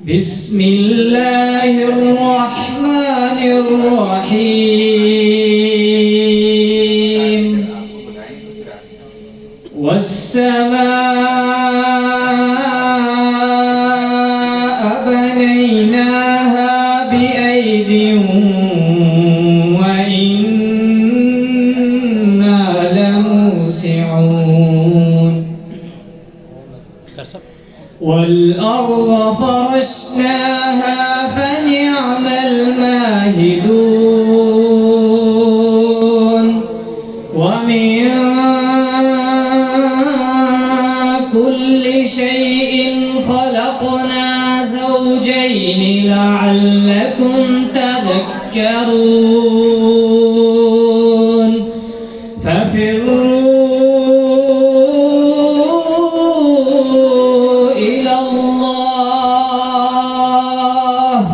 بسم الله الرحمن الرحيم والسماء بنيناها بأيد وإنا لموسعون والأرض فرشناها فنعم الماهدون ومن كل شيء خلقنا زوجين لعلكم تذكرون ففروا إلى الله